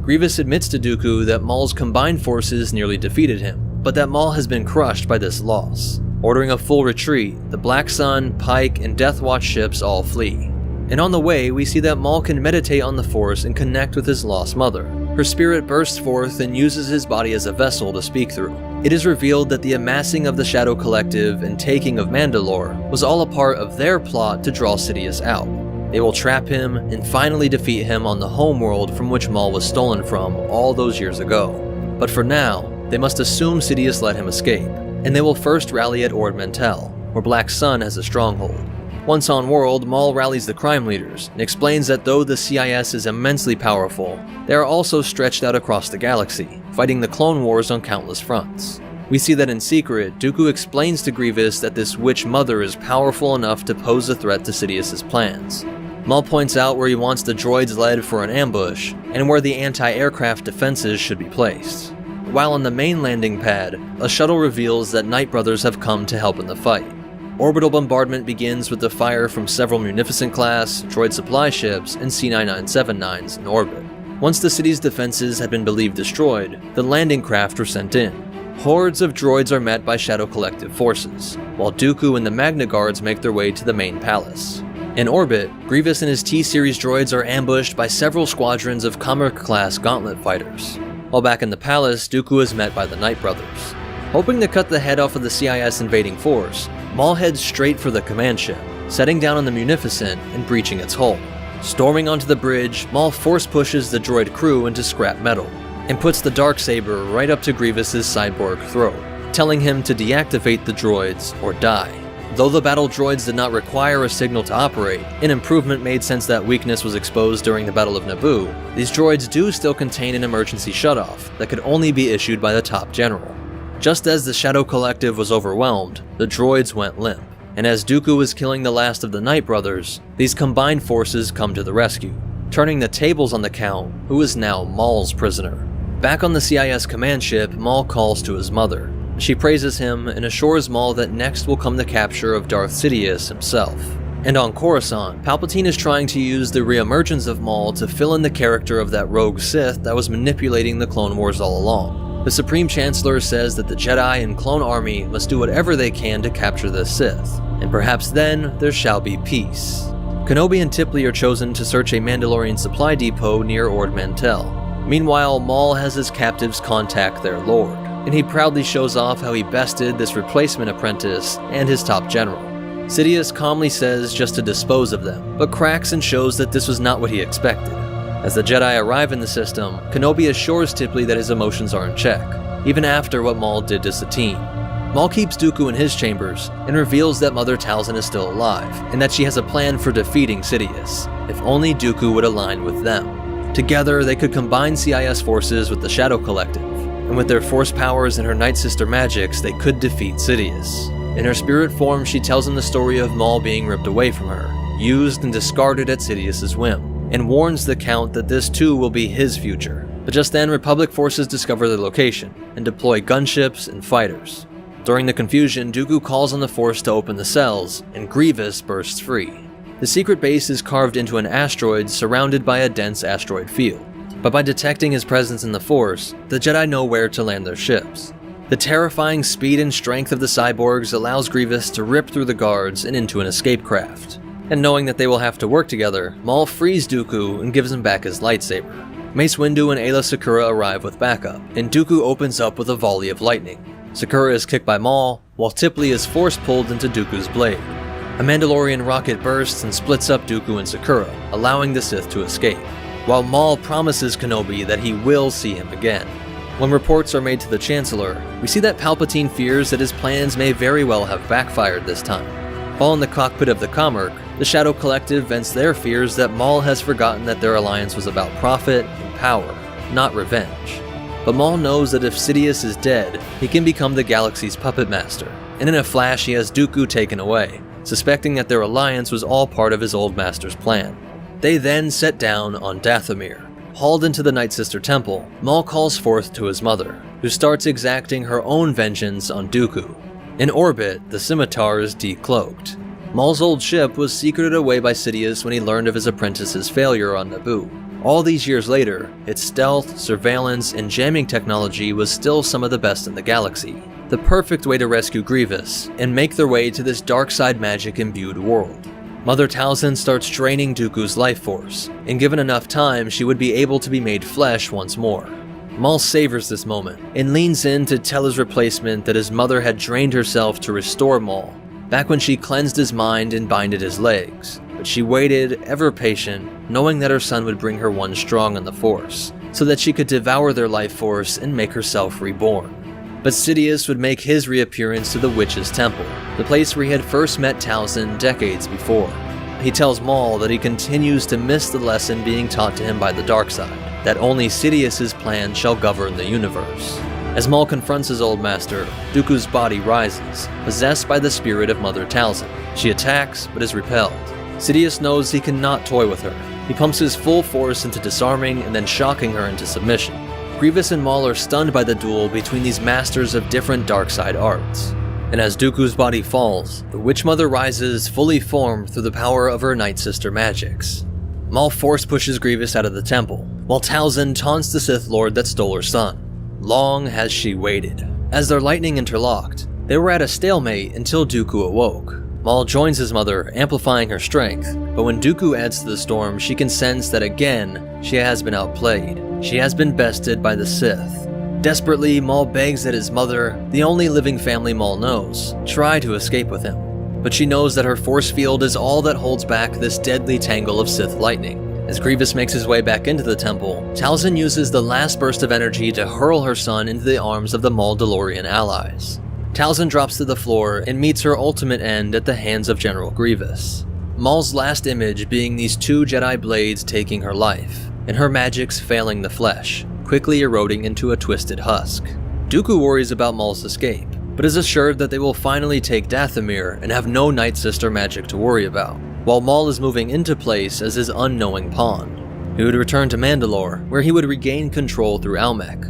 Grievous admits to Dooku that Maul's combined forces nearly defeated him, but that Maul has been crushed by this loss. Ordering a full retreat, the Black Sun, Pike, and Death Watch ships all flee. And on the way, we see that Maul can meditate on the Force and connect with his lost mother. Her spirit bursts forth and uses his body as a vessel to speak through. It is revealed that the amassing of the Shadow Collective and taking of Mandalore was all a part of their plot to draw Sidious out. They will trap him and finally defeat him on the homeworld from which Maul was stolen from all those years ago. But for now, they must assume Sidious let him escape, and they will first rally at Ord Mantell, where Black Sun has a stronghold. Once on world, Maul rallies the crime leaders and explains that though the CIS is immensely powerful, they are also stretched out across the galaxy, fighting the Clone Wars on countless fronts. We see that in secret, Dooku explains to Grievous that this witch mother is powerful enough to pose a threat to Sidious's plans. Maul points out where he wants the droids led for an ambush, and where the anti-aircraft defenses should be placed. While on the main landing pad, a shuttle reveals that Knight Brothers have come to help in the fight. Orbital bombardment begins with the fire from several Munificent-class, droid supply ships, and C-9979s in orbit. Once the city's defenses had been believed destroyed, the landing craft were sent in. Hordes of droids are met by Shadow Collective forces, while Dooku and the Magna Guards make their way to the main palace. In orbit, Grievous and his T-Series droids are ambushed by several squadrons of Commerce-class gauntlet fighters. While back in the palace, Dooku is met by the Knight Brothers. Hoping to cut the head off of the CIS invading force, Maul heads straight for the command ship, setting down on the Munificent and breaching its hull. Storming onto the bridge, Maul force pushes the droid crew into scrap metal, and puts the Darksaber right up to Grievous's cyborg throat, telling him to deactivate the droids or die. Though the battle droids did not require a signal to operate, an improvement made since that weakness was exposed during the Battle of Naboo, these droids do still contain an emergency shutoff that could only be issued by the top general. Just as the Shadow Collective was overwhelmed, the droids went limp, and as Dooku was killing the last of the Knight Brothers, these combined forces come to the rescue, turning the tables on the Count, who is now Maul's prisoner. Back on the CIS command ship, Maul calls to his mother. She praises him and assures Maul that next will come the capture of Darth Sidious himself. And on Coruscant, Palpatine is trying to use the reemergence of Maul to fill in the character of that rogue Sith that was manipulating the Clone Wars all along. The Supreme Chancellor says that the Jedi and Clone Army must do whatever they can to capture the Sith, and perhaps then there shall be peace. Kenobi and Tipley are chosen to search a Mandalorian supply depot near Ord Mantell. Meanwhile, Maul has his captives contact their lord, and he proudly shows off how he bested this replacement apprentice and his top general. Sidious calmly says just to dispose of them, but cracks and shows that this was not what he expected. As the Jedi arrive in the system, Kenobi assures Tipley that his emotions are in check, even after what Maul did to Satine. Maul keeps Dooku in his chambers and reveals that Mother Talzin is still alive, and that she has a plan for defeating Sidious, if only Dooku would align with them. Together, they could combine CIS forces with the Shadow Collective, and with their Force powers and her Night Sister magics, they could defeat Sidious. In her spirit form, she tells him the story of Maul being ripped away from her, used and discarded at Sidious's whim, and warns the Count that this too will be his future. But just then, Republic forces discover the location, and deploy gunships and fighters. During the confusion, Dooku calls on the Force to open the cells, and Grievous bursts free. The secret base is carved into an asteroid surrounded by a dense asteroid field, but by detecting his presence in the Force, the Jedi know where to land their ships. The terrifying speed and strength of the cyborgs allows Grievous to rip through the guards and into an escape craft. And knowing that they will have to work together, Maul frees Dooku and gives him back his lightsaber. Mace Windu and Aayla Secura arrive with backup, and Dooku opens up with a volley of lightning. Secura is kicked by Maul, while Tipley is force-pulled into Dooku's blade. A Mandalorian rocket bursts and splits up Dooku and Secura, allowing the Sith to escape, while Maul promises Kenobi that he will see him again. When reports are made to the Chancellor, we see that Palpatine fears that his plans may very well have backfired this time. While in the cockpit of the Commerce, the Shadow Collective vents their fears that Maul has forgotten that their alliance was about profit and power, not revenge. But Maul knows that if Sidious is dead, he can become the galaxy's puppet master, and in a flash he has Dooku taken away, suspecting that their alliance was all part of his old master's plan. They then set down on Dathomir. Hauled into the Night Sister Temple, Maul calls forth to his mother, who starts exacting her own vengeance on Dooku. In orbit, the Scimitar is decloaked. Maul's old ship was secreted away by Sidious when he learned of his apprentice's failure on Naboo. All these years later, its stealth, surveillance, and jamming technology was still some of the best in the galaxy. The perfect way to rescue Grievous and make their way to this dark side magic imbued world. Mother Talzin starts draining Dooku's life force, and given enough time, she would be able to be made flesh once more. Maul savors this moment and leans in to tell his replacement that his mother had drained herself to restore Maul, back when she cleansed his mind and binded his legs. But she waited, ever patient, knowing that her son would bring her one strong in the Force, so that she could devour their life force and make herself reborn. But Sidious would make his reappearance to the Witch's Temple, the place where he had first met Talzin decades before. He tells Maul that he continues to miss the lesson being taught to him by the dark side, that only Sidious's plan shall govern the universe. As Maul confronts his old master, Dooku's body rises, possessed by the spirit of Mother Talzin. She attacks, but is repelled. Sidious knows he cannot toy with her. He pumps his full force into disarming and then shocking her into submission. Grievous and Maul are stunned by the duel between these masters of different dark side arts. And as Dooku's body falls, the Witch Mother rises fully formed through the power of her Night Sister magics. Maul force pushes Grievous out of the temple, while Talzin taunts the Sith Lord that stole her son. Long has she waited. As their lightning interlocked, they were at a stalemate until Dooku awoke. Maul joins his mother, amplifying her strength, but when Dooku adds to the storm, she can sense that again, she has been outplayed. She has been bested by the Sith. Desperately, Maul begs that his mother, the only living family Maul knows, try to escape with him. But she knows that her force field is all that holds back this deadly tangle of Sith lightning. As Grievous makes his way back into the temple, Talzin uses the last burst of energy to hurl her son into the arms of the Maul-Delorian allies. Talzin drops to the floor and meets her ultimate end at the hands of General Grievous. Maul's last image being these two Jedi blades taking her life, and her magics failing the flesh, quickly eroding into a twisted husk. Dooku worries about Maul's escape, but is assured that they will finally take Dathomir and have no Night Sister magic to worry about, while Maul is moving into place as his unknowing pawn. He would return to Mandalore, where he would regain control through Almec,